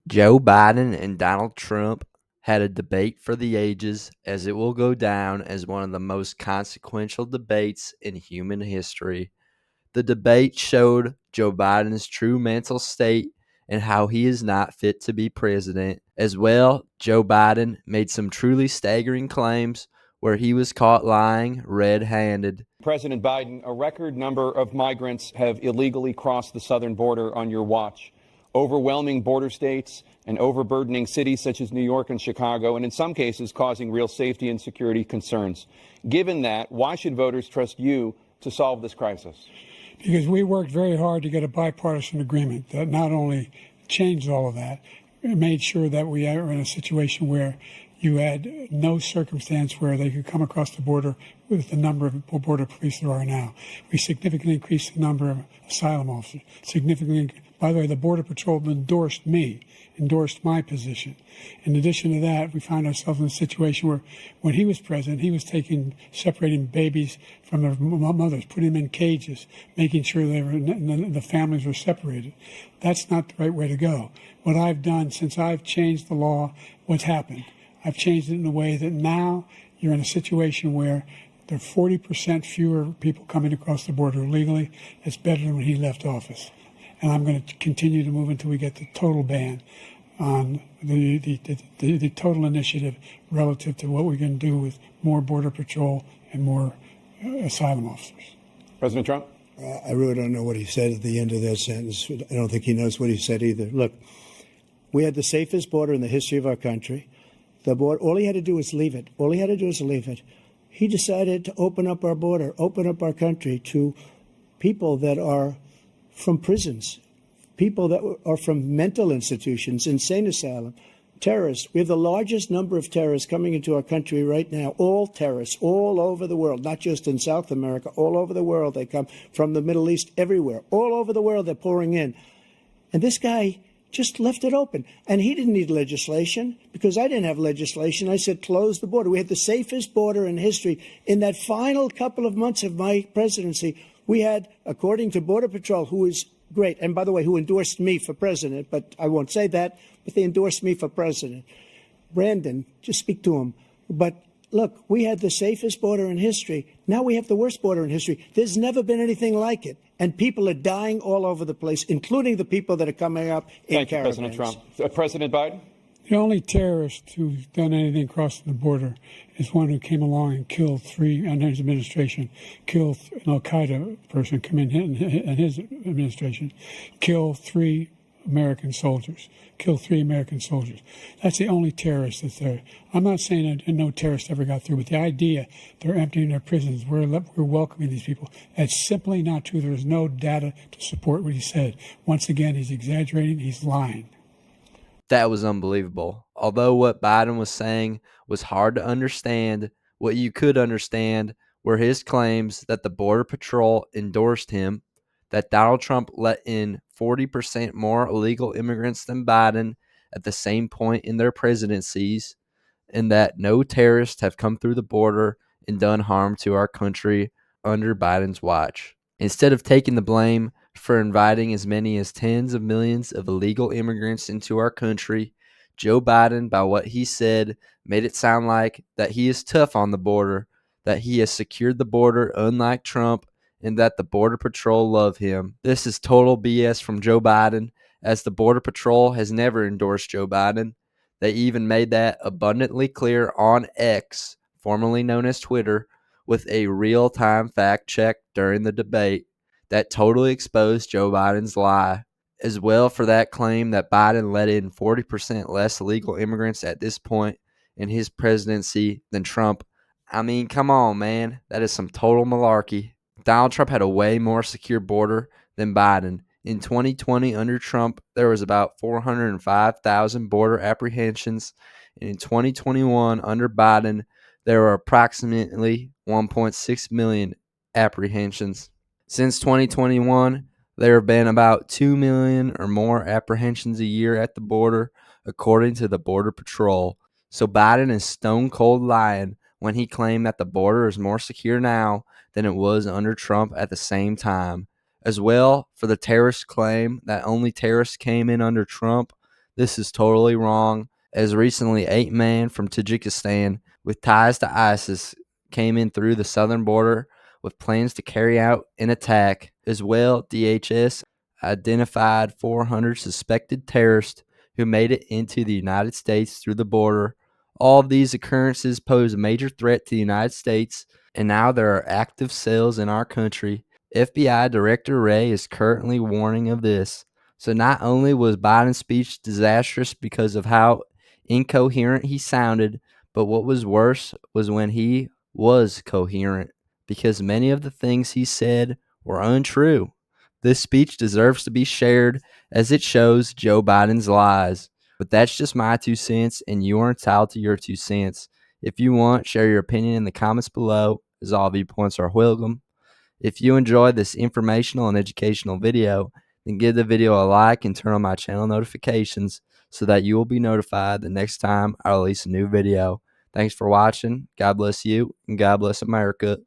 Joe Biden and Donald Trump had a debate for the ages, as it will go down as one of the most consequential debates in human history. The debate showed Joe Biden's true mental state and how he is not fit to be president. As well, Joe Biden made some truly staggering claims where he was caught lying red-handed. President Biden, a record number of migrants have illegally crossed the southern border on your watch, overwhelming border states and overburdening cities such as New York and Chicago, and in some cases causing real safety and security concerns. Given that, why should voters trust you to solve this crisis? Because we worked very hard to get a bipartisan agreement that not only changed all of that, it made sure that we are in a situation where you had no circumstance where they could come across the border with the number of border police there are now. We significantly increased the number of asylum officers. By the way, the Border Patrol endorsed my position. In addition to that, we found ourselves in a situation where when he was president, he was separating babies from their mothers, putting them in cages, making sure the families were separated. That's not the right way to go. What I've done since I've changed the law, what's happened? I've changed it in a way that now you're in a situation where there are 40% fewer people coming across the border illegally. It's better than when he left office. And I'm going to continue to move until we get the total ban on the total initiative relative to what we're going to do with more Border Patrol and more asylum officers. President Trump? I really don't know what he said at the end of that sentence. I don't think he knows what he said either. Look, we had the safest border in the history of our country. The border, all he had to do was leave it. All he had to do was leave it. He decided to open up our border, open up our country to people that are from prisons, people that are from mental institutions, insane asylum, terrorists. We have the largest number of terrorists coming into our country right now, all terrorists, all over the world, not just in South America, all over the world. They come from the Middle East, everywhere. All over the world, they're pouring in. And this guy just left it open. And he didn't need legislation because I didn't have legislation. I said, close the border. We had the safest border in history. In that final couple of months of my presidency, we had, according to Border Patrol, who is great, and by the way, who endorsed me for president, but I won't say that, but they endorsed me for president. Brandon, just speak to him. But look, we had the safest border in history. Now we have the worst border in history. There's never been anything like it. And people are dying all over the place, including the people that are coming up in caravans. Thank you, President Trump. President Biden? The only terrorist who's done anything crossing the border is one who came along and killed under his administration, killed an Al-Qaeda person come in his administration, killed three American soldiers. That's the only terrorist that's there. I'm not saying that no terrorist ever got through, but the idea they're emptying their prisons, we're welcoming these people, that's simply not true. There's no data to support what he said. Once again, he's exaggerating, he's lying. That was unbelievable. Although what Biden was saying was hard to understand, what you could understand were his claims that the Border Patrol endorsed him, that Donald Trump let in 40% more illegal immigrants than Biden at the same point in their presidencies, and that no terrorists have come through the border and done harm to our country under Biden's watch. Instead of taking the blame for inviting as many as tens of millions of illegal immigrants into our country, Joe Biden, by what he said, made it sound like that he is tough on the border, that he has secured the border unlike Trump, and that the Border Patrol love him. This is total BS from Joe Biden, as the Border Patrol has never endorsed Joe Biden. They even made that abundantly clear on X, formerly known as Twitter, with a real-time fact check during the debate that totally exposed Joe Biden's lie. As well, for that claim that Biden let in 40% less illegal immigrants at this point in his presidency than Trump. I mean, come on, man. That is some total malarkey. Donald Trump had a way more secure border than Biden. In 2020, under Trump, there was about 405,000 border apprehensions. And in 2021, under Biden, there were approximately 1.6 million apprehensions. Since 2021, there have been about 2 million or more apprehensions a year at the border, according to the Border Patrol. So Biden is stone cold lying when he claimed that the border is more secure now than it was under Trump at the same time. As well, for the terrorist claim that only terrorists came in under Trump, This is totally wrong. As recently, 8 men from Tajikistan with ties to ISIS came in through the southern border with plans to carry out an attack. As well, DHS identified 400 suspected terrorists who made it into the United States through the border. All of these occurrences pose a major threat to the United States, and now there are active cells in our country. FBI Director Wray is currently warning of this. So not only was Biden's speech disastrous because of how incoherent he sounded, but what was worse was when he was coherent, because many of the things he said were untrue. This speech deserves to be shared as it shows Joe Biden's lies. But that's just my 2 cents, and you are entitled to your 2 cents. If you want, share your opinion in the comments below, as all viewpoints are welcome. If you enjoyed this informational and educational video, then give the video a like and turn on my channel notifications so that you will be notified the next time I release a new video. Thanks for watching. God bless you, and God bless America.